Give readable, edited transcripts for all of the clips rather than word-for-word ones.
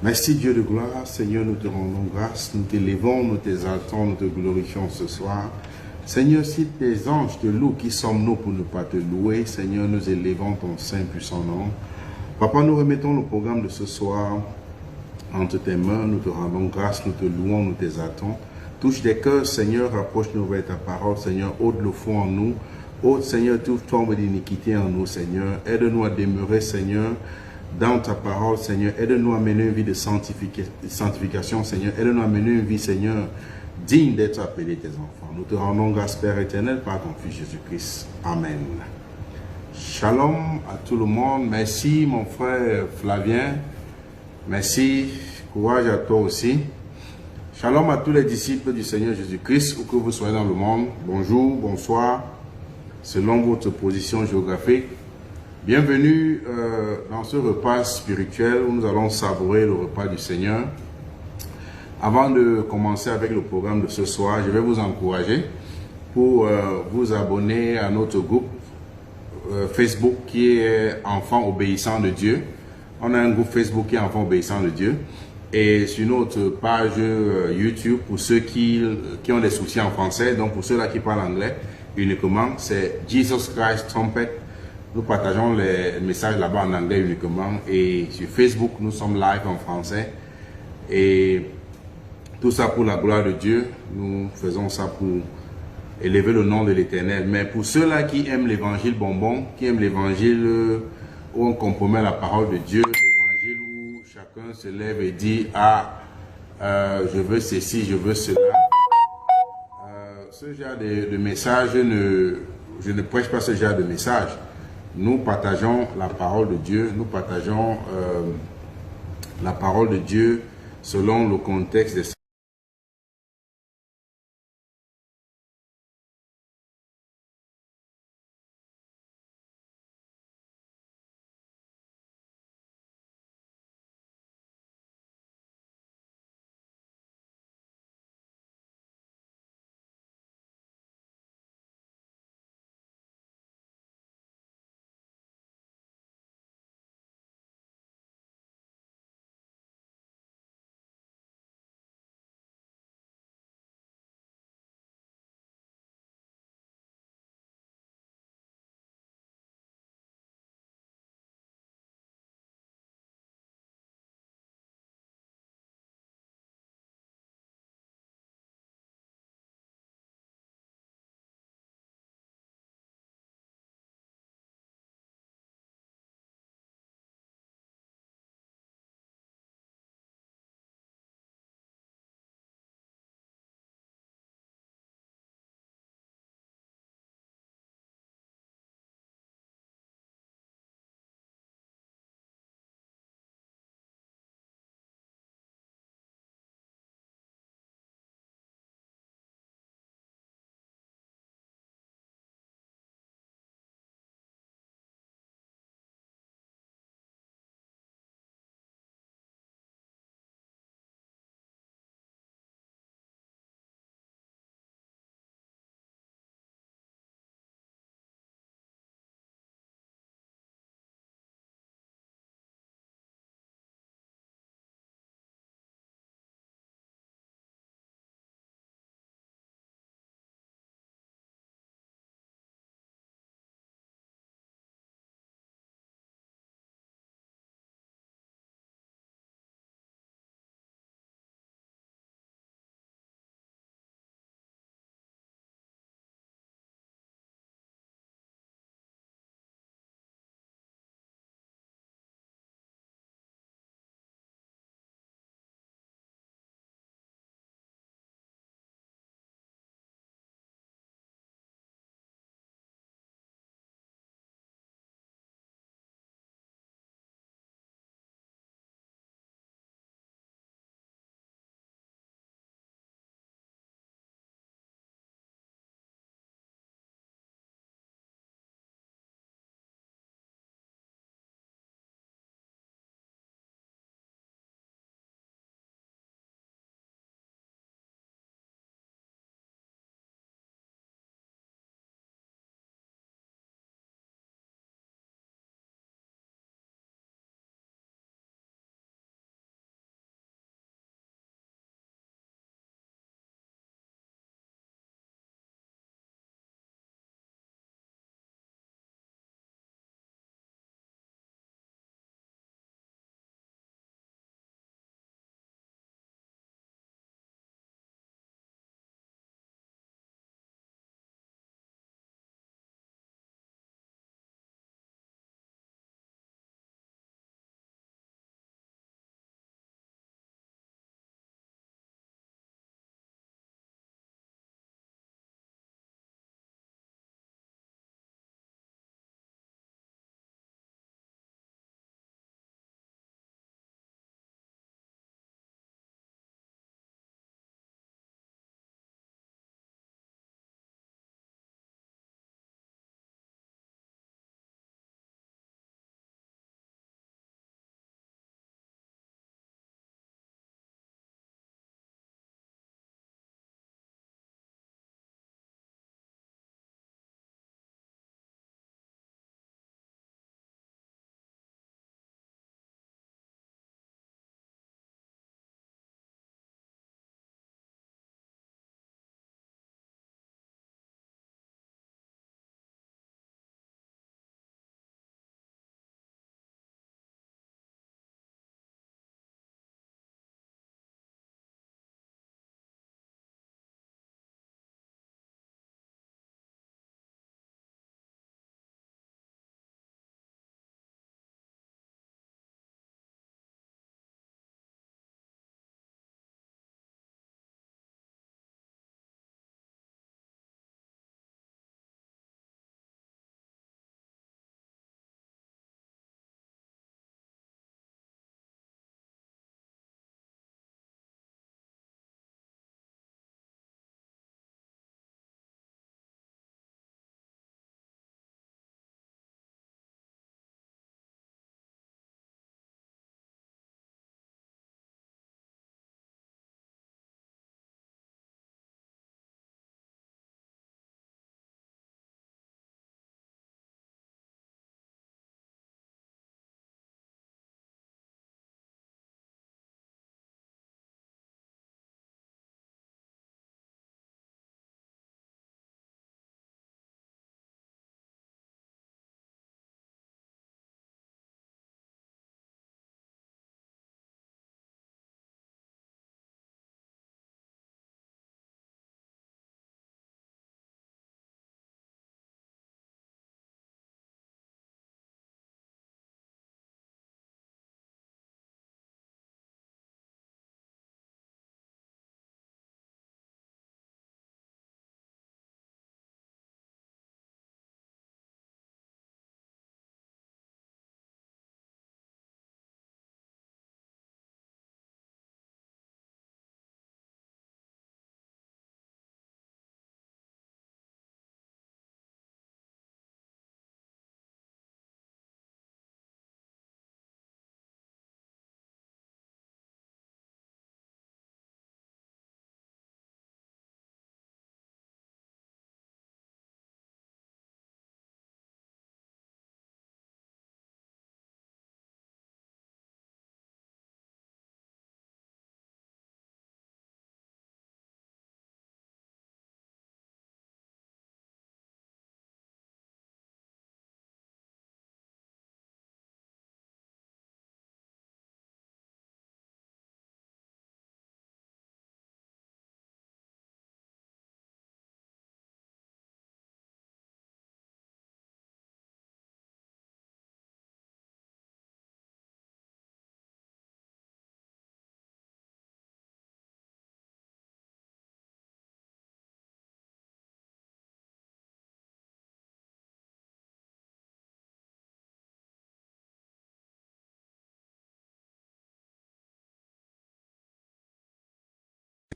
Merci Dieu de gloire, Seigneur, nous te rendons grâce, nous t'élévons, nous t'exaltons, nous te glorifions ce soir. Seigneur, si tes anges te louent, qui sommes-nous pour ne pas te louer? Seigneur, nous élevons ton saint puissant nom. Papa, nous remettons le programme de ce soir entre tes mains, nous te rendons grâce, nous te louons, nous t'exaltons. Touche des cœurs, Seigneur, rapproche-nous vers ta parole, Seigneur, ôte le fond en nous, ôte, Seigneur, toute forme d'iniquité en nous, Seigneur. Aide-nous à demeurer, Seigneur, dans ta parole, Seigneur. Aide-nous à mener une vie de sanctification, Seigneur. Aide-nous à mener une vie, Seigneur, digne d'être appelé tes enfants. Nous te rendons grâce, Père éternel, par ton Fils Jésus-Christ. Amen. Shalom à tout le monde. Merci, mon frère Flavien. Merci. Courage à toi aussi. Shalom à tous les disciples du Seigneur Jésus-Christ, où que vous soyez dans le monde. Bonjour, bonsoir, selon votre position géographique. Bienvenue dans ce repas spirituel où nous allons savourer le repas du Seigneur. Avant de commencer avec le programme de ce soir, je vais vous encourager pour vous abonner à notre groupe Facebook qui est Enfants obéissants de Dieu. On a un groupe Facebook qui est Enfants obéissants de Dieu. Et sur notre page YouTube, pour ceux qui ont des soucis en français, donc pour ceux-là qui parlent anglais uniquement, c'est Jesus Christ Trumpet. Nous partageons les messages là-bas en anglais uniquement. Et sur Facebook, nous sommes live en français. Et tout ça pour la gloire de Dieu. Nous faisons ça pour élever le nom de l'Éternel. Mais pour ceux-là qui aiment l'évangile bonbon, qui aiment l'évangile où on compromet la parole de Dieu, l'évangile où chacun se lève et dit « Ah, je veux ceci, je veux cela ». Ce genre de message, je ne prêche pas ce genre de message. Nous partageons la parole de Dieu, nous partageons la parole de Dieu selon le contexte des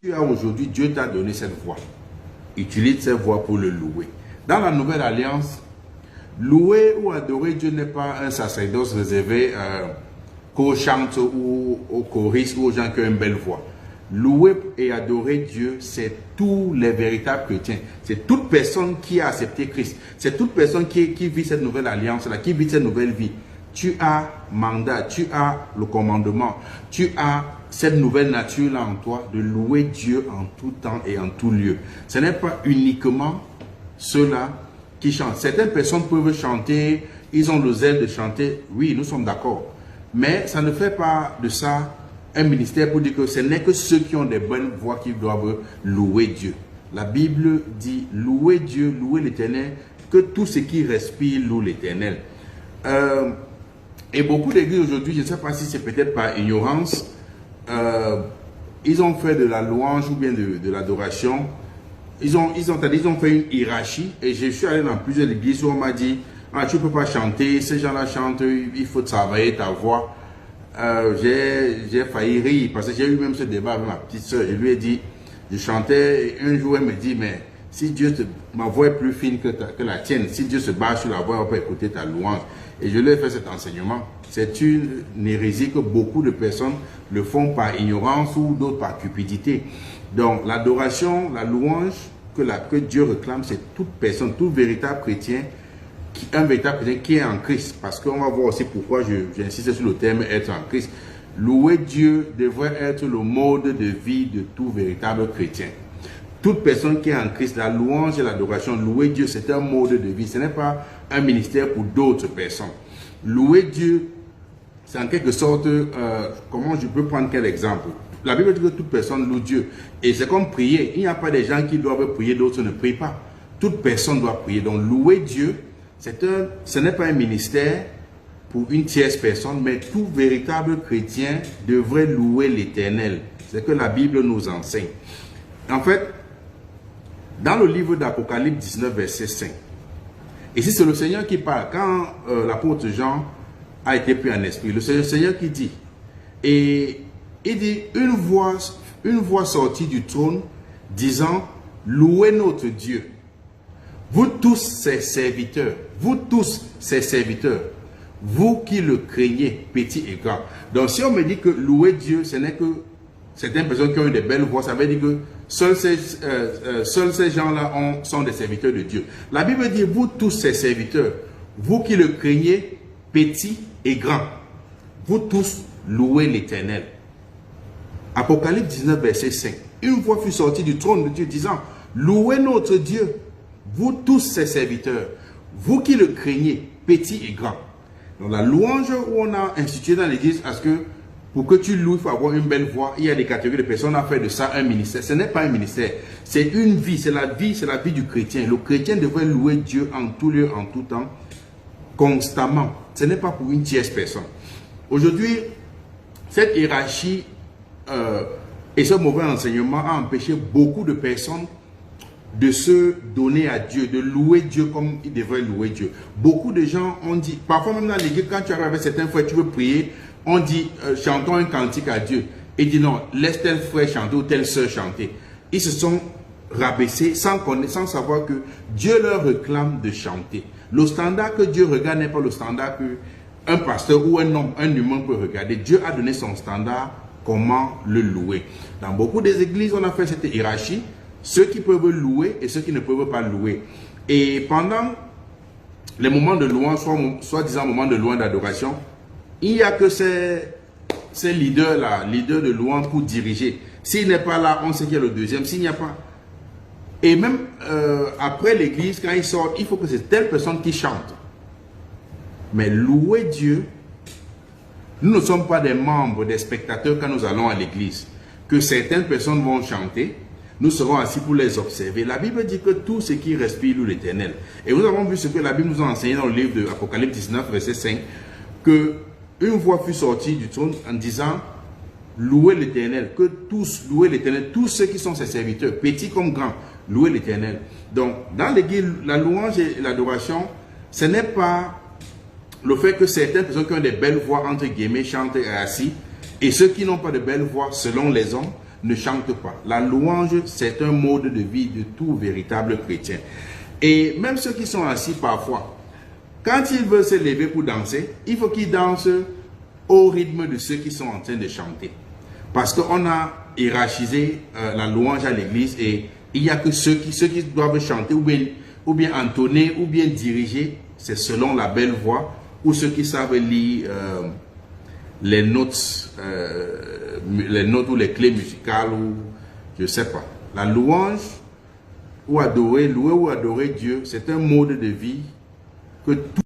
tu as aujourd'hui, Dieu t'a donné cette voix. Utilise cette voix pour le louer. Dans la Nouvelle Alliance, louer ou adorer Dieu n'est pas un sacerdoce réservé qu'aux chantes ou aux choristes ou aux gens qui ont une belle voix. Louer et adorer Dieu, c'est tous les véritables chrétiens. C'est toute personne qui a accepté Christ. C'est toute personne qui vit cette nouvelle alliance-là, qui vit cette nouvelle vie. Tu as mandat, tu as le commandement, tu as cette nouvelle nature-là en toi de louer Dieu en tout temps et en tout lieu. Ce n'est pas uniquement ceux-là qui chantent. Certaines personnes peuvent chanter, ils ont le zèle de chanter. Oui, nous sommes d'accord. Mais ça ne fait pas de ça un ministère pour dire que ce n'est que ceux qui ont des bonnes voix qui doivent louer Dieu. La Bible dit louer Dieu, louer l'Éternel, que tout ce qui respire loue l'Éternel. Et beaucoup d'églises aujourd'hui, je ne sais pas si c'est peut-être par ignorance, ils ont fait de la louange ou bien de l'adoration. Ils ont fait une hiérarchie et je suis allé dans plusieurs églises où on m'a dit ah, tu ne peux pas chanter, ces gens-là chantent, il faut travailler ta voix. J'ai failli rire parce que j'ai eu même ce débat avec ma petite soeur. Je lui ai dit, je chantais, et un jour elle me dit, mais si ma voix est plus fine que la tienne, si Dieu se bat sur la voix, on peut écouter ta louange. Et je lui ai fait cet enseignement. C'est une hérésie que beaucoup de personnes le font par ignorance ou d'autres par cupidité. Donc l'adoration, la louange que Dieu réclame, c'est toute personne, tout véritable chrétien, un véritable chrétien qui est en Christ. Parce qu'on va voir aussi pourquoi j'insiste sur le terme être en Christ. Louer Dieu devrait être le mode de vie de tout véritable chrétien. Toute personne qui est en Christ, la louange et l'adoration, louer Dieu, c'est un mode de vie. Ce n'est pas un ministère pour d'autres personnes. Louer Dieu, c'est en quelque sorte, comment je peux prendre quel exemple? La Bible dit que toute personne loue Dieu. Et c'est comme prier. Il n'y a pas des gens qui doivent prier, d'autres ne prient pas. Toute personne doit prier. Donc louer Dieu, ce n'est pas un ministère pour une tierce personne, mais tout véritable chrétien devrait louer l'Éternel. C'est ce que la Bible nous enseigne. En fait, dans le livre d'Apocalypse 19, verset 5, ici c'est le Seigneur qui parle. Quand l'apôtre Jean a été pris en esprit, le Seigneur qui dit, et il dit, une voix sortie du trône disant, louez notre Dieu. Vous tous ses serviteurs, vous qui le craignez, petit et grand. Donc si on me dit que louer Dieu, ce n'est que certaines personnes qui ont eu des belles voix, ça veut dire que seuls ces gens-là sont des serviteurs de Dieu. La Bible dit, vous tous ses serviteurs, vous qui le craignez, petit et grand, vous tous louez l'Éternel. Apocalypse 19, verset 5. Une voix fut sortie du trône de Dieu disant, louez notre Dieu, vous tous ses serviteurs, vous qui le craignez, petit et grand. Donc la louange où on a institué dans l'église, parce que pour que tu loues, il faut avoir une belle voix. Il y a des catégories de personnes à faire de ça un ministère. Ce n'est pas un ministère, c'est une vie, c'est la vie du chrétien. Le chrétien devrait louer Dieu en tout lieu, en tout temps, constamment. Ce n'est pas pour une tierce personne. Aujourd'hui, cette hiérarchie et ce mauvais enseignement a empêché beaucoup de personnes de se donner à Dieu, de louer Dieu comme ils devraient louer Dieu. Beaucoup de gens ont dit, parfois même dans l'église, quand tu arrives avec certains frères, tu veux prier, on dit, chantons un cantique à Dieu. Et dit non, laisse tel frère chanter ou telle soeur chanter. Ils se sont rabaissés sans savoir que Dieu leur réclame de chanter. Le standard que Dieu regarde n'est pas le standard qu'un pasteur ou un homme, un humain peut regarder. Dieu a donné son standard, comment le louer. Dans beaucoup des églises, on a fait cette hiérarchie. Ceux qui peuvent louer et ceux qui ne peuvent pas louer. Et pendant les moments de louange, soit-disant moments de louange d'adoration, il n'y a que ces leaders-là, leaders de louange pour diriger. S'il n'est pas là, on sait qu'il y a le deuxième. S'il n'y a pas... Et même après l'église, quand ils sortent, il faut que c'est telle personne qui chante. Mais louer Dieu, nous ne sommes pas des membres, des spectateurs quand nous allons à l'église. Que certaines personnes vont chanter, nous serons assis pour les observer. La Bible dit que tout ce qui respire loue l'Éternel. Et nous avons vu ce que la Bible nous a enseigné dans le livre de Apocalypse 19, verset 5, que une voix fut sortie du trône en disant, louez l'Éternel, que tous louez l'Éternel, tous ceux qui sont ses serviteurs, petits comme grands, louez l'Éternel. Donc, dans l'église, la louange et l'adoration, ce n'est pas le fait que certaines personnes qui ont des belles voix, entre guillemets, chantent assis, et ceux qui n'ont pas de belles voix, selon les hommes, ne chante pas. La louange, c'est un mode de vie de tout véritable chrétien. Et même ceux qui sont assis parfois, quand ils veulent se lever pour danser, il faut qu'ils dansent au rythme de ceux qui sont en train de chanter. Parce qu'on a hiérarchisé la louange à l'église et il n'y a que ceux qui doivent chanter ou bien entonner ou bien diriger, c'est selon la belle voix, ou ceux qui savent lire les notes ou les clés musicales ou je ne sais pas. La louange ou louer ou adorer Dieu, c'est un mode de vie que tout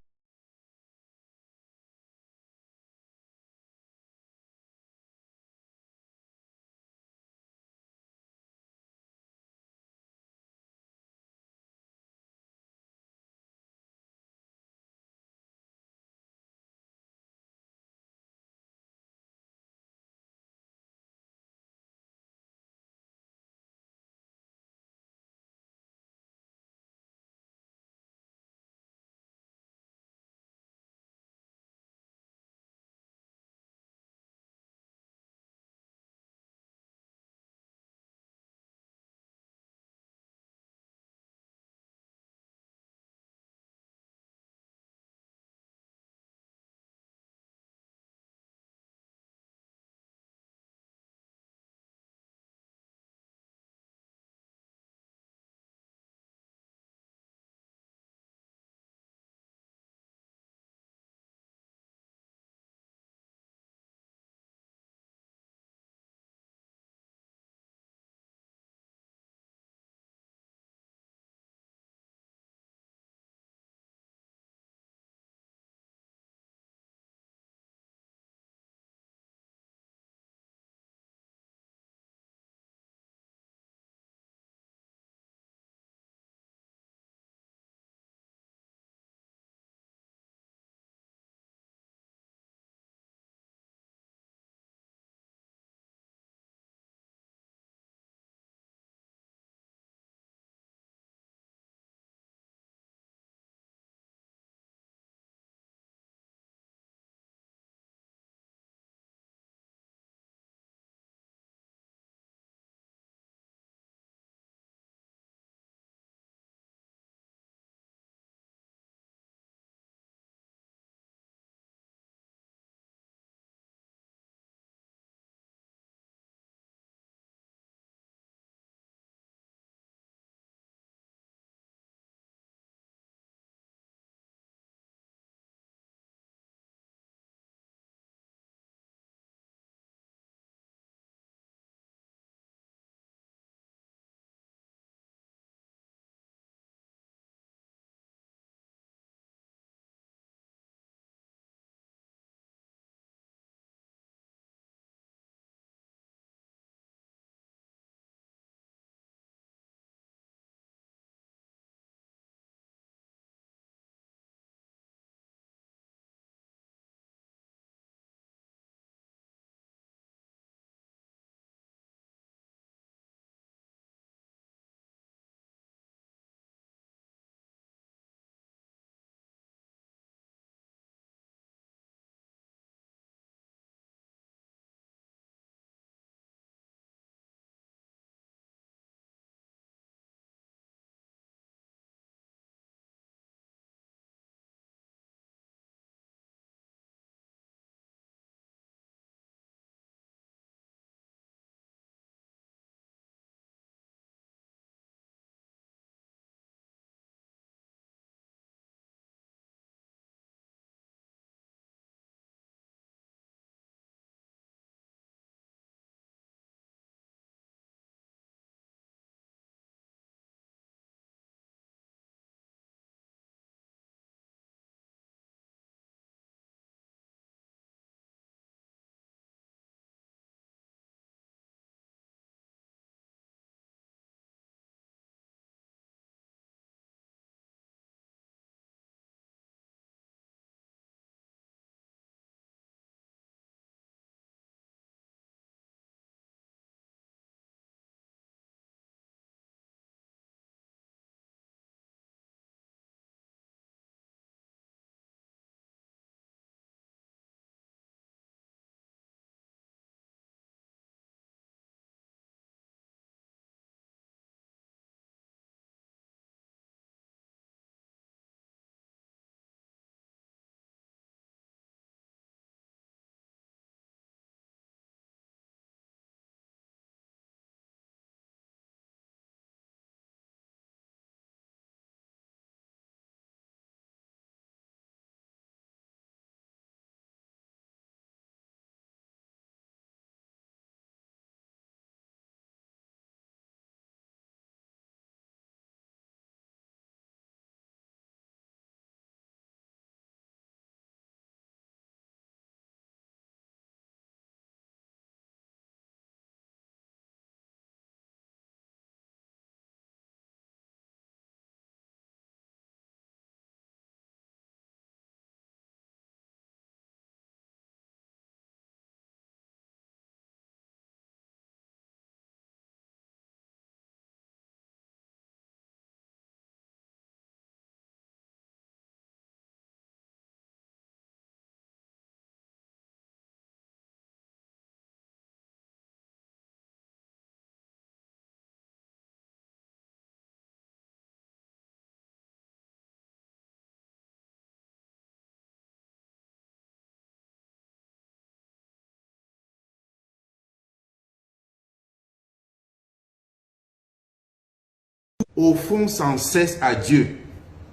offrons sans cesse à Dieu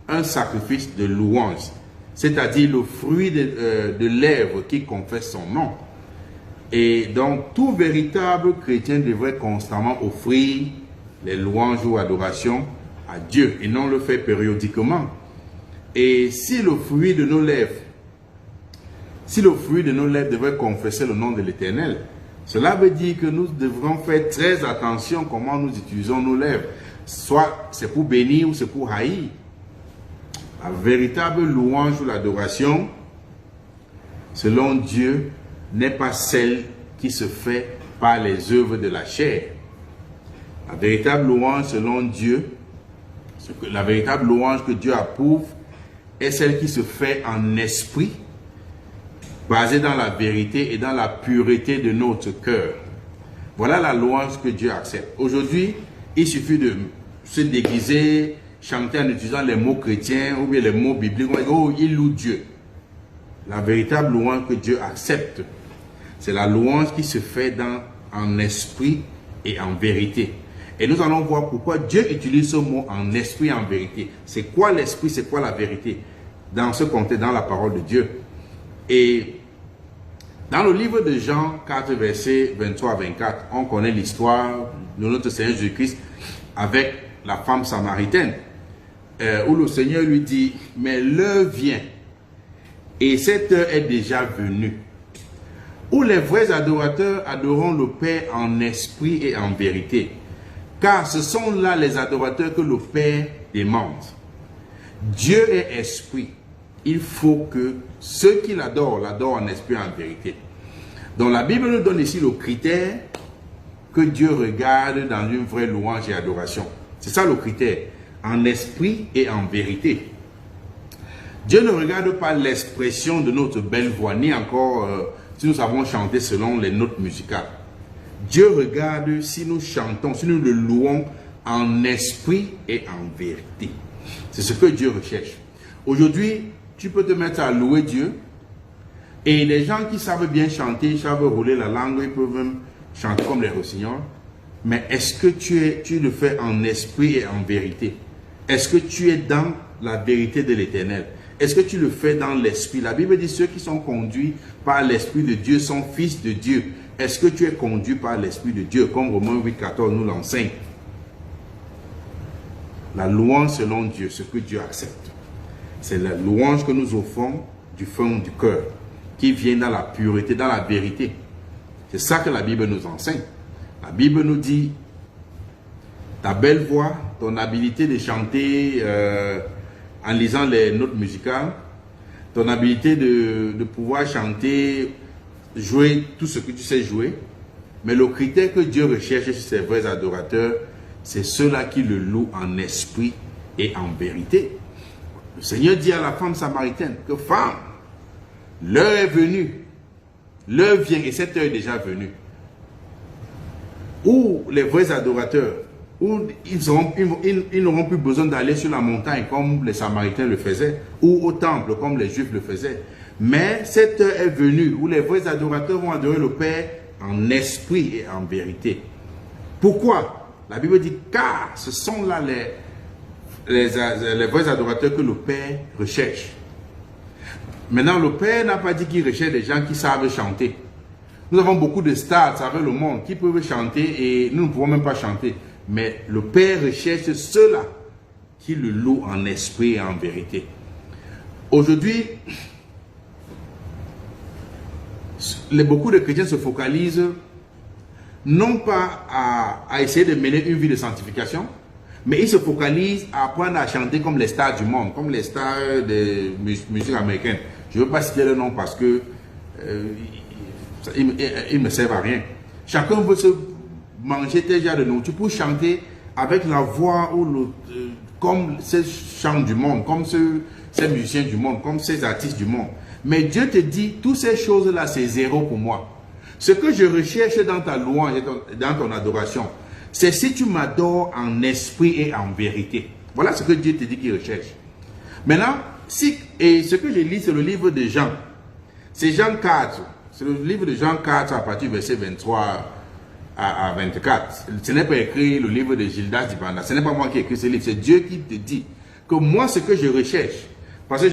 un sacrifice de louange, c'est-à-dire le fruit de lèvres qui confesse son nom. Et donc, tout véritable chrétien devrait constamment offrir les louanges ou adorations à Dieu et non le faire périodiquement. Et si le fruit de nos lèvres, devrait confesser le nom de l'Éternel, cela veut dire que nous devrons faire très attention comment nous utilisons nos lèvres. Soit c'est pour bénir ou c'est pour haïr. La véritable louange ou l'adoration, selon Dieu, n'est pas celle qui se fait par les œuvres de la chair. La véritable louange selon Dieu, la véritable louange que Dieu approuve, est celle qui se fait en esprit, basée dans la vérité et dans la pureté de notre cœur. Voilà la louange que Dieu accepte. Aujourd'hui, il suffit de se déguiser, chanter en utilisant les mots chrétiens ou bien les mots bibliques. Oh, il loue Dieu. La véritable louange que Dieu accepte, c'est la louange qui se fait en esprit et en vérité. Et nous allons voir pourquoi Dieu utilise ce mot en esprit et en vérité. C'est quoi l'esprit, c'est quoi la vérité? Dans ce contexte, dans la parole de Dieu. Et dans le livre de Jean 4, versets 23 à 24, on connaît l'histoire de notre Seigneur Jésus-Christ avec la femme samaritaine, où le Seigneur lui dit, mais l'heure vient, et cette heure est déjà venue, où les vrais adorateurs adoreront le Père en esprit et en vérité, car ce sont là les adorateurs que le Père demande. Dieu est esprit. Il faut que ceux qui l'adorent en esprit et en vérité. Donc la Bible nous donne ici le critère que Dieu regarde dans une vraie louange et adoration. C'est ça le critère, en esprit et en vérité. Dieu ne regarde pas l'expression de notre belle voix, ni encore si nous savons chanter selon les notes musicales. Dieu regarde si nous chantons, si nous le louons en esprit et en vérité. C'est ce que Dieu recherche. Aujourd'hui, tu peux te mettre à louer Dieu. Et les gens qui savent bien chanter, ils savent rouler la langue, ils peuvent même chanter comme les rossignols. Mais est-ce que tu le fais en esprit et en vérité? Est-ce que tu es dans la vérité de l'Éternel? Est-ce que tu le fais dans l'esprit? La Bible dit ceux qui sont conduits par l'esprit de Dieu sont fils de Dieu. Est-ce que tu es conduit par l'esprit de Dieu? Comme Romains 8, 14 nous l'enseigne. La louange selon Dieu, ce que Dieu accepte. C'est la louange que nous offrons du fond du cœur, qui vient dans la pureté, dans la vérité. C'est ça que la Bible nous enseigne. La Bible nous dit, ta belle voix, ton habilité de chanter en lisant les notes musicales, ton habilité de pouvoir chanter, jouer tout ce que tu sais jouer. Mais le critère que Dieu recherche chez ses vrais adorateurs, c'est ceux-là qui le louent en esprit et en vérité. Le Seigneur dit à la femme samaritaine que femme, l'heure est venue, l'heure vient et cette heure est déjà venue. Où les vrais adorateurs, où ils n'auront plus besoin d'aller sur la montagne comme les Samaritains le faisaient, ou au temple comme les Juifs le faisaient. Mais cette heure est venue où les vrais adorateurs vont adorer le Père en esprit et en vérité. Pourquoi? La Bible dit car ce sont là les vrais adorateurs que le Père recherche. Maintenant, le Père n'a pas dit qu'il recherche des gens qui savent chanter. Nous avons beaucoup de stars à travers le monde qui peuvent chanter et nous ne pouvons même pas chanter. Mais le Père recherche ceux-là qui le louent en esprit et en vérité. Aujourd'hui, beaucoup de chrétiens se focalisent non pas à essayer de mener une vie de sanctification, mais ils se focalisent à apprendre à chanter comme les stars du monde, comme les stars de musique américaine. Je ne veux pas citer le nom parce que ils ne servent à rien. Chacun veut se manger tel genre de nourriture pour chanter avec la voix ou comme ces chants du monde, comme ces musiciens du monde, comme ces artistes du monde. Mais Dieu te dit, toutes ces choses-là, c'est zéro pour moi. Ce que je recherche dans ta louange et dans ton adoration, c'est si tu m'adores en esprit et en vérité. Voilà ce que Dieu te dit qu'il recherche. Maintenant, et ce que je lis, c'est le livre de Jean. C'est Jean 4. C'est le livre de Jean 4 à partir du verset 23 à 24. Ce n'est pas écrit le livre de Gildas Dibanda. Ce n'est pas moi qui ai écrit ce livre. C'est Dieu qui te dit que moi, ce que je recherche, parce que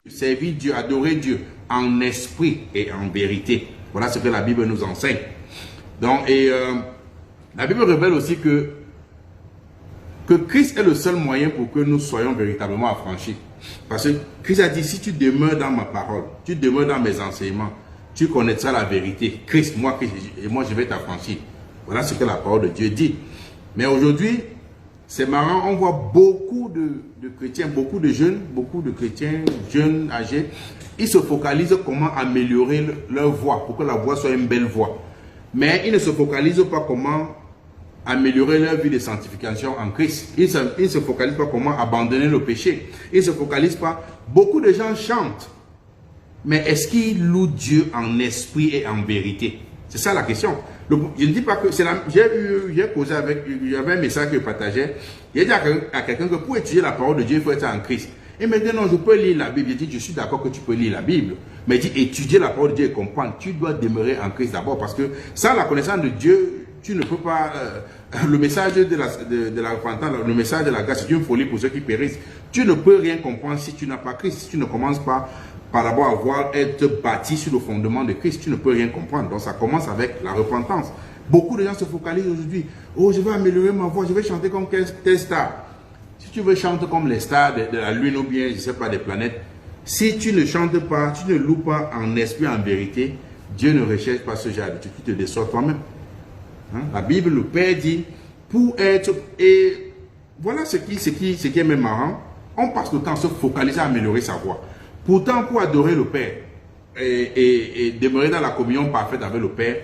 servir Dieu, adorer Dieu en esprit et en vérité. Voilà ce que la Bible nous enseigne. Donc, la Bible révèle aussi que Christ est le seul moyen pour que nous soyons véritablement affranchis. Parce que Christ a dit, si tu demeures dans ma parole, tu demeures dans mes enseignements, tu connaîtras la vérité. Christ, moi je vais t'affranchir. Voilà ce que la parole de Dieu dit. Mais aujourd'hui, c'est marrant, on voit beaucoup de chrétiens, beaucoup de chrétiens jeunes, âgés, ils se focalisent comment améliorer leur voix, pour que la voix soit une belle voix. Mais ils ne se focalisent pas comment améliorer leur vie de sanctification en Christ. Ils ne se focalisent pas comment abandonner le péché. Ils ne se focalisent pas. Beaucoup de gens chantent. Mais est-ce qu'ils louent Dieu en esprit et en vérité? C'est ça la question. Je ne dis pas que... J'ai causé avec... Il y avait un message que je partageais. Il a dit à quelqu'un que pour étudier la parole de Dieu, il faut être en Christ. Et maintenant, non, je peux lire la Bible. Il dit, je suis d'accord que tu peux lire la Bible. Mais il dit, étudier la parole de Dieu et comprendre. Tu dois demeurer en Christ d'abord. Parce que sans la connaissance de Dieu, tu ne peux pas... le message de la repentance, le message de la grâce, c'est une folie pour ceux qui périssent. Tu ne peux rien comprendre si tu n'as pas Christ. Si tu ne commences pas par d'abord être bâti sur le fondement de Christ, tu ne peux rien comprendre. Donc ça commence avec la repentance. Beaucoup de gens se focalisent aujourd'hui. Oh, je vais améliorer ma voix, je vais chanter comme telle star. Si tu veux chanter comme les stars de la lune ou bien, je ne sais pas, des planètes, si tu ne chantes pas, tu ne loues pas en esprit, en vérité, Dieu ne recherche pas ce genre de truc, tu te déçois toi-même. Hein? La Bible, le Père dit, pour être... Et voilà ce qui est même marrant. On passe le temps à se focaliser à améliorer sa voix. Pourtant, pour adorer le Père et demeurer dans la communion parfaite avec le Père,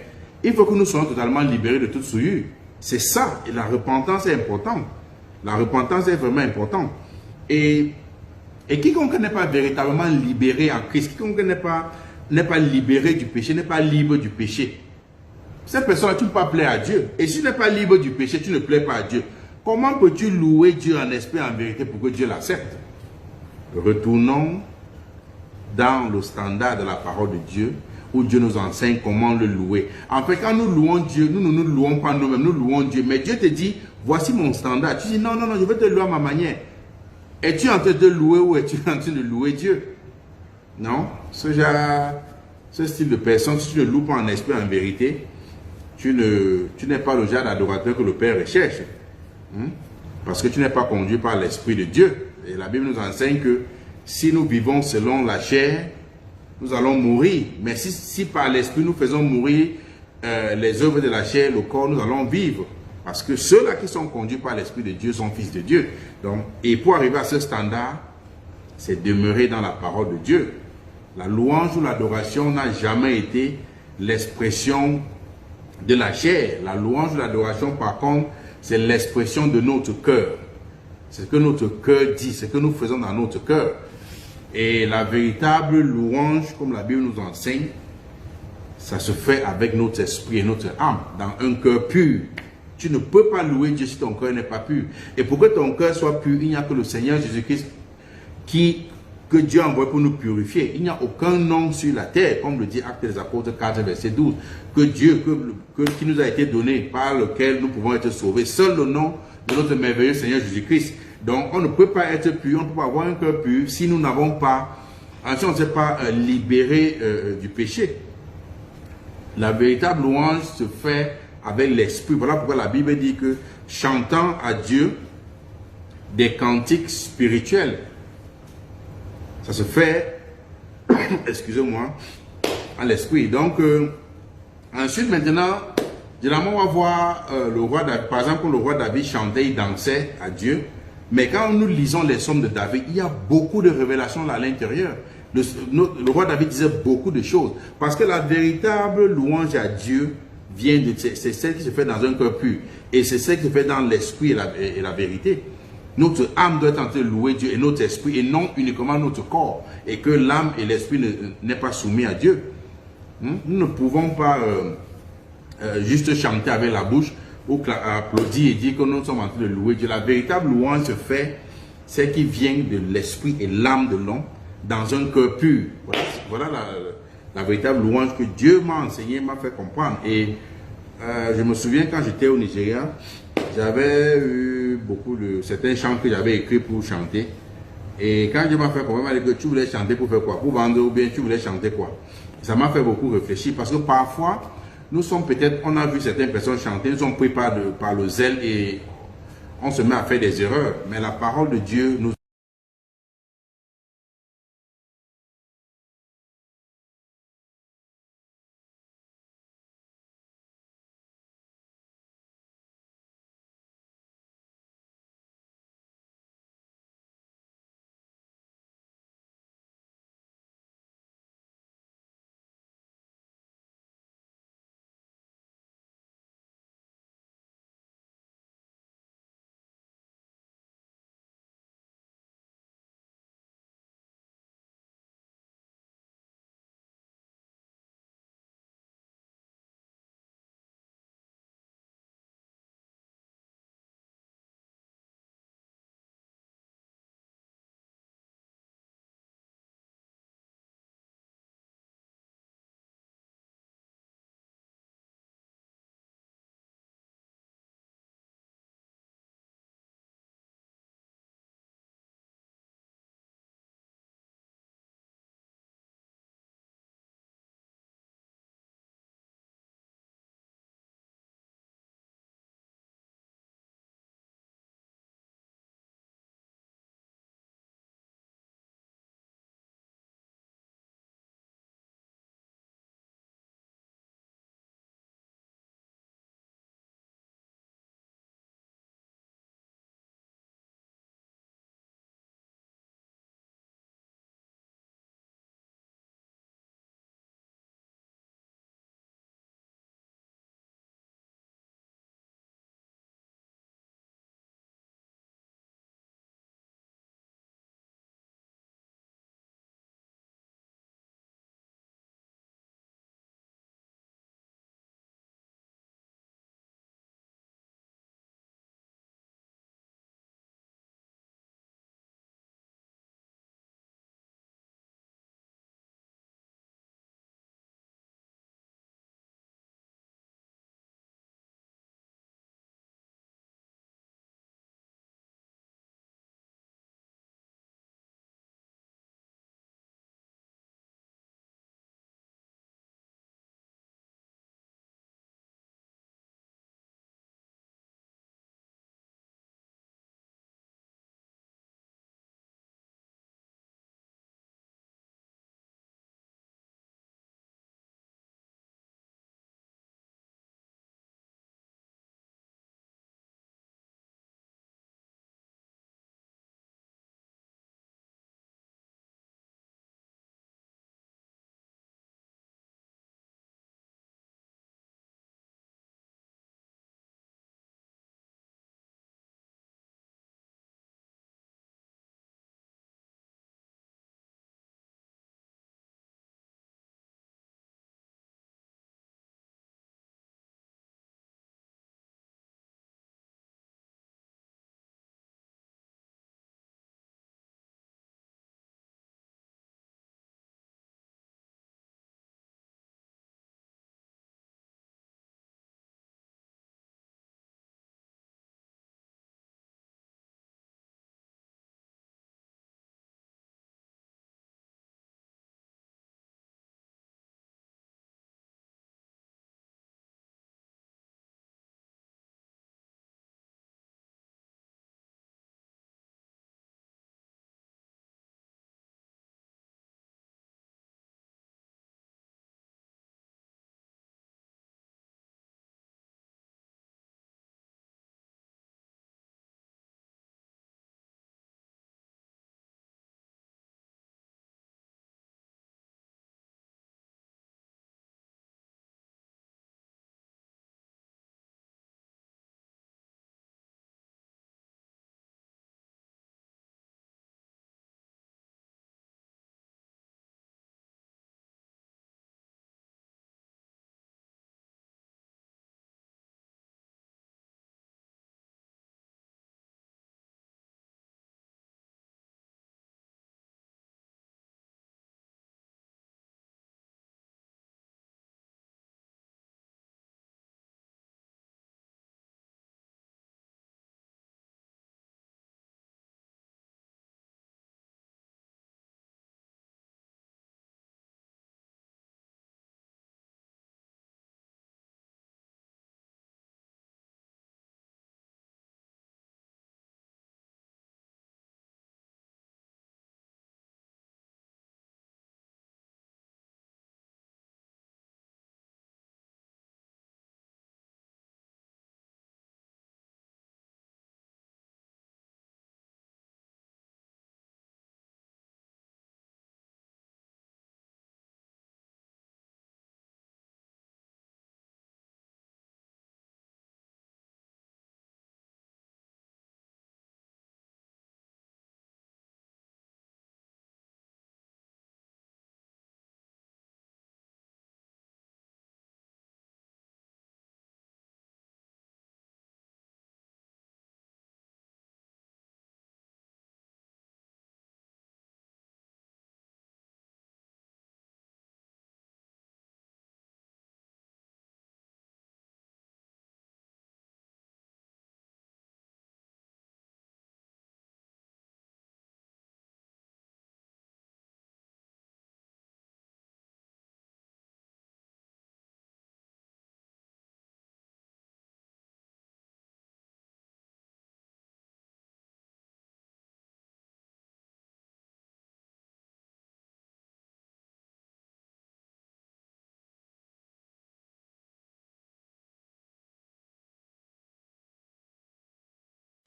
il faut que nous soyons totalement libérés de toute souillure. C'est ça. Et la repentance est importante. La repentance est vraiment importante. Et quiconque n'est pas véritablement libéré en Christ, quiconque n'est pas libéré du péché, n'est pas libre du péché, cette personne-là, tu ne peux pas plaire à Dieu. Et si tu n'es pas libre du péché, tu ne plais pas à Dieu. Comment peux-tu louer Dieu en esprit et en vérité pour que Dieu l'accepte? Retournons dans le standard de la parole de Dieu, où Dieu nous enseigne comment le louer. En fait, quand nous louons Dieu, nous ne nous louons pas nous-mêmes, nous louons Dieu. Mais Dieu te dit, voici mon standard. Tu dis, non, non, non, je vais te louer à ma manière. Es-tu en train de louer ou es-tu en train de louer Dieu? Non. Ce style de personne, si tu ne loues pas en esprit, en vérité, tu n'es pas le genre d'adorateur que le Père recherche. Parce que tu n'es pas conduit par l'Esprit de Dieu. Et la Bible nous enseigne que si nous vivons selon la chair, nous allons mourir. Mais si par l'Esprit nous faisons mourir les œuvres de la chair, le corps, nous allons vivre. Parce que ceux-là qui sont conduits par l'Esprit de Dieu sont fils de Dieu. Donc, et pour arriver à ce standard, c'est demeurer dans la parole de Dieu. La louange ou l'adoration n'a jamais été l'expression de la chair. La louange ou l'adoration, par contre, c'est l'expression de notre cœur. C'est ce que notre cœur dit, c'est ce que nous faisons dans notre cœur. Et la véritable louange, comme la Bible nous enseigne, ça se fait avec notre esprit et notre âme, dans un cœur pur. Tu ne peux pas louer Dieu si ton cœur n'est pas pur. Et pour que ton cœur soit pur, il n'y a que le Seigneur Jésus-Christ que Dieu a envoyé pour nous purifier. Il n'y a aucun nom sur la terre, comme le dit Actes des Apôtres 4, verset 12, qui nous a été donné, par lequel nous pouvons être sauvés. Seul le nom de notre merveilleux Seigneur Jésus-Christ. Donc, on ne peut pas être pur, on ne peut pas avoir un cœur pur si nous n'avons pas, si on ne s'est pas libéré du péché. La véritable louange se fait avec l'esprit. Voilà pourquoi la Bible dit que chantant à Dieu des cantiques spirituels, ça se fait, excusez-moi, à l'esprit. Donc, ensuite, maintenant, généralement, on va voir le roi David. Par exemple, quand le roi David chantait, il dansait à Dieu. Mais quand nous lisons les psaumes de David, il y a beaucoup de révélations là à l'intérieur. Le roi David disait beaucoup de choses. Parce que la véritable louange à Dieu vient de... C'est celle qui se fait dans un cœur pur. Et c'est celle qui se fait dans l'esprit et la vérité. Notre âme doit être en train de louer Dieu et notre esprit, et non uniquement notre corps. Et que l'âme et l'esprit n'est pas soumis à Dieu. Nous ne pouvons pas juste chanter avec la bouche ou applaudir et dire que nous sommes en train de louer Dieu. La véritable louange se fait, celle qui vient de l'esprit et l'âme de l'homme dans un cœur pur. Voilà la véritable louange que Dieu m'a enseigné, m'a fait comprendre. Et je me souviens quand j'étais au Nigeria, j'avais eu beaucoup de certains chants que j'avais écrits pour chanter. Et quand je m'ai fait comprendre, il m'a dit que tu voulais chanter pour faire quoi? Pour vendre ou bien tu voulais chanter quoi? Ça m'a fait beaucoup réfléchir parce que parfois, nous sommes peut-être, on a vu certaines personnes chanter, nous sommes pris par le zèle et on se met à faire des erreurs. Mais la parole de Dieu nous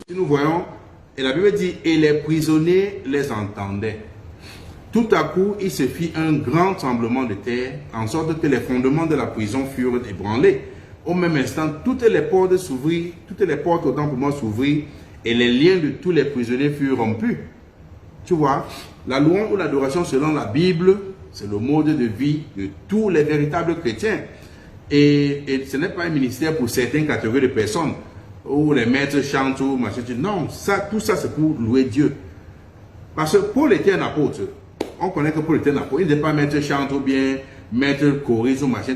Si nous voyons, et la Bible dit, et les prisonniers les entendaient. Tout à coup, il se fit un grand tremblement de terre, en sorte que les fondements de la prison furent ébranlés. Au même instant, toutes les portes s'ouvrirent, toutes les portes au templement s'ouvrirent, et les liens de tous les prisonniers furent rompus. Tu vois, la louange ou l'adoration selon la Bible, c'est le mode de vie de tous les véritables chrétiens. Et ce n'est pas un ministère pour certaines catégories de personnes, où les maîtres chantent, ou machin. Non, tout ça c'est pour louer Dieu. Parce que Paul était un apôtre. On connaît que Paul était un apôtre. Il n'était pas maître chante ou bien maître choriste ou machin.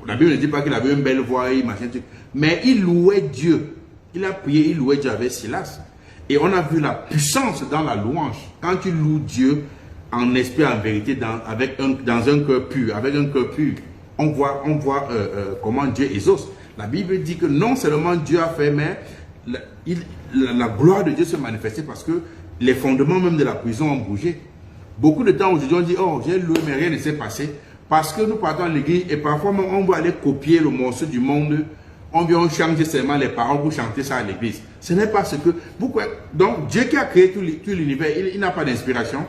La Bible ne dit pas qu'il avait une belle voix, machin. Mais il louait Dieu. Il a prié, il louait Dieu avec Silas. Et on a vu la puissance dans la louange. Quand tu loues Dieu en esprit, en vérité, dans un cœur pur, avec un cœur pur, on voit comment Dieu exauce. La Bible dit que non seulement Dieu a fait, mais la gloire de Dieu se manifestait parce que les fondements même de la prison ont bougé. Beaucoup de temps aujourd'hui on dit, oh j'ai loué mais rien ne s'est passé. Parce que nous partons à l'église et parfois même, on va aller copier le morceau du monde. On vient changer seulement les paroles pour chanter ça à l'église. Ce n'est pas ce que... Pourquoi? Donc Dieu qui a créé tout l'univers, il n'a pas d'inspiration.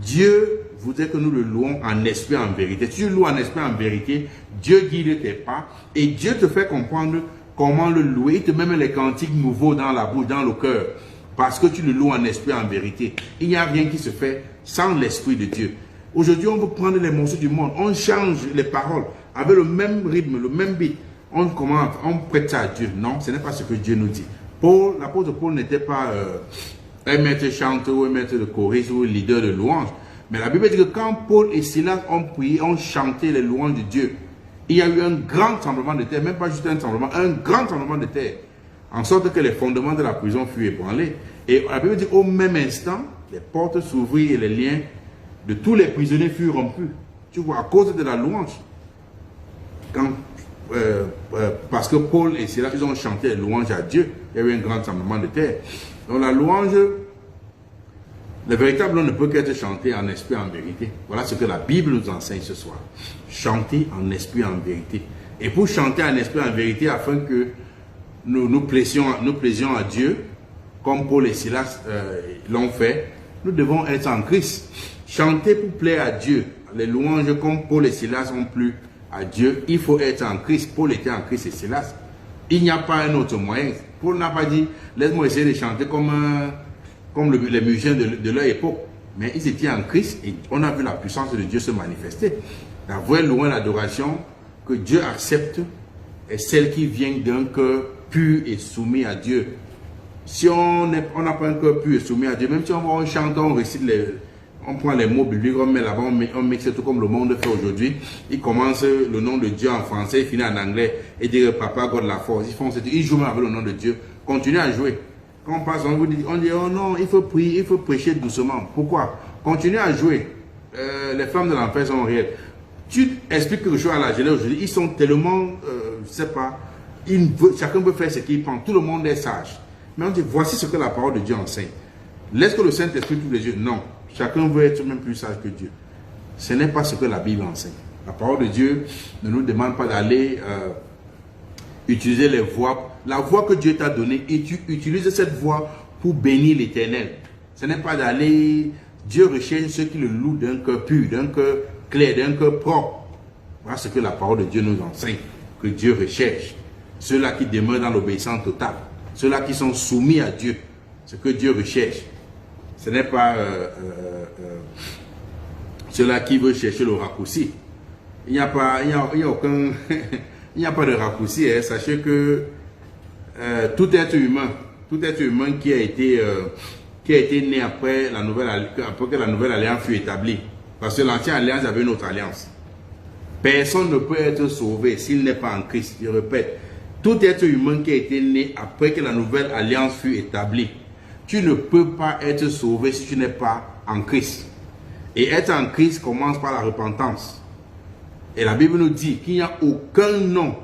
Dieu voudrait que nous le louons en esprit, en vérité. Si tu loues en esprit, en vérité, Dieu guide tes pas et Dieu te fait comprendre comment le louer. Il te met les cantiques nouveaux dans la bouche, dans le cœur. Parce que tu le loues en esprit, en vérité. Il n'y a rien qui se fait sans l'esprit de Dieu. Aujourd'hui, on veut prendre les morceaux du monde. On change les paroles avec le même rythme, le même beat. On commence, on prête ça à Dieu. Non, ce n'est pas ce que Dieu nous dit. L'apôtre Paul n'était pas un maître chanteur ou un maître de choriste ou un leader de louange. Mais la Bible dit que quand Paul et Silas ont prié, ont chanté les louanges de Dieu, il y a eu un grand tremblement de terre, même pas juste un tremblement, un grand tremblement de terre, en sorte que les fondements de la prison furent ébranlés. Et la Bible dit au même instant, les portes s'ouvrirent et les liens de tous les prisonniers furent rompus. Tu vois, à cause de la louange. Parce que Paul et Silas, ils ont chanté les louanges à Dieu, il y a eu un grand tremblement de terre. Donc la louange, le véritable homme ne peut qu'être chanté en esprit, en vérité. Voilà ce que la Bible nous enseigne ce soir. Chanter en esprit, en vérité. Et pour chanter en esprit, en vérité, afin que nous plaisions à Dieu, comme Paul et Silas l'ont fait, nous devons être en Christ. Chanter pour plaire à Dieu. Les louanges comme Paul et Silas ont plu à Dieu, il faut être en Christ. Paul était en Christ et Silas. Il n'y a pas un autre moyen. Paul n'a pas dit, laisse-moi essayer de chanter comme les musiciens de leur époque. Mais ils étaient en Christ et on a vu la puissance de Dieu se manifester. La vraie louange, l'adoration que Dieu accepte est celle qui vient d'un cœur pur et soumis à Dieu. Si on n'a pas un cœur pur et soumis à Dieu, même si on chante, on récite on prend les mots bibliques, on met là-bas, on mixe tout comme le monde fait aujourd'hui. Ils commencent le nom de Dieu en français, ils finissent en anglais et disent Papa, God la force. Ils jouent même avec le nom de Dieu. Continuez à jouer. Quand on passe, on dit oh non, il faut prier, il faut prêcher doucement. Pourquoi? Continuez à jouer. Les femmes de l'enfer sont réelles. Tu expliques quelque chose à la jeunesse aujourd'hui, ils sont tellement, je ne sais pas, chacun peut faire ce qu'il pense. Tout le monde est sage. Mais on dit voici ce que la parole de Dieu enseigne. Laisse que le Saint-Esprit t'ouvre les yeux. Non. Chacun veut être même plus sage que Dieu. Ce n'est pas ce que la Bible enseigne. La parole de Dieu ne nous demande pas d'aller utiliser les voies. La voie que Dieu t'a donnée, et tu utilises cette voie pour bénir l'Éternel. Ce n'est pas d'aller... Dieu recherche ceux qui le louent d'un cœur pur, d'un cœur clair, d'un cœur propre. Voilà ce que la parole de Dieu nous enseigne, que Dieu recherche. Ceux-là qui demeurent dans l'obéissance totale. Ceux-là qui sont soumis à Dieu. Ce que Dieu recherche. Ce n'est pas ceux-là qui veulent chercher le raccourci. Il n'y a pas aucun... il n'y a pas de raccourci. Hein. Sachez que tout être humain qui a été né après que la nouvelle alliance fut établie. Parce que l'ancienne alliance avait une autre alliance. Personne ne peut être sauvé s'il n'est pas en Christ. Je répète, tout être humain qui a été né après que la nouvelle alliance fut établie. Tu ne peux pas être sauvé si tu n'es pas en Christ. Et être en Christ commence par la repentance. Et la Bible nous dit qu'il n'y a aucun nom,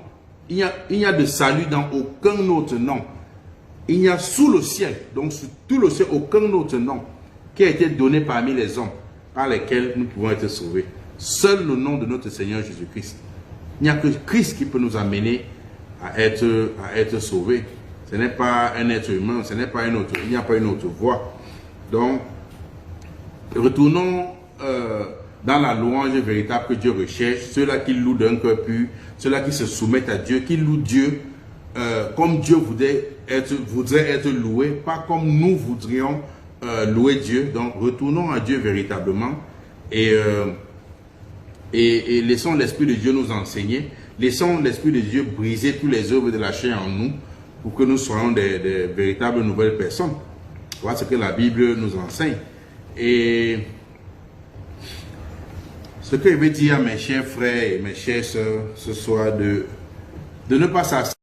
il n'y a de salut dans aucun autre nom. Il n'y a sous le ciel, donc sous tout le ciel, aucun autre nom qui a été donné parmi les hommes par lesquels nous pouvons être sauvés. Seul le nom de notre Seigneur Jésus-Christ. Il n'y a que Christ qui peut nous amener à être sauvés. Ce n'est pas un être humain, ce n'est pas une autre, il n'y a pas une autre voie. Donc, retournons dans la louange véritable que Dieu recherche, ceux-là qui louent d'un cœur pur, ceux-là qui se soumettent à Dieu, qui louent Dieu comme Dieu voudrait être loué, pas comme nous voudrions louer Dieu. Donc, retournons à Dieu véritablement et laissons l'Esprit de Dieu nous enseigner. Laissons l'Esprit de Dieu briser tous les œuvres de la chair en nous pour que nous soyons des véritables nouvelles personnes. Voilà ce que la Bible nous enseigne. Et ce que je veux dire à mes chers frères et mes chères sœurs ce soir, de ne pas s'asseoir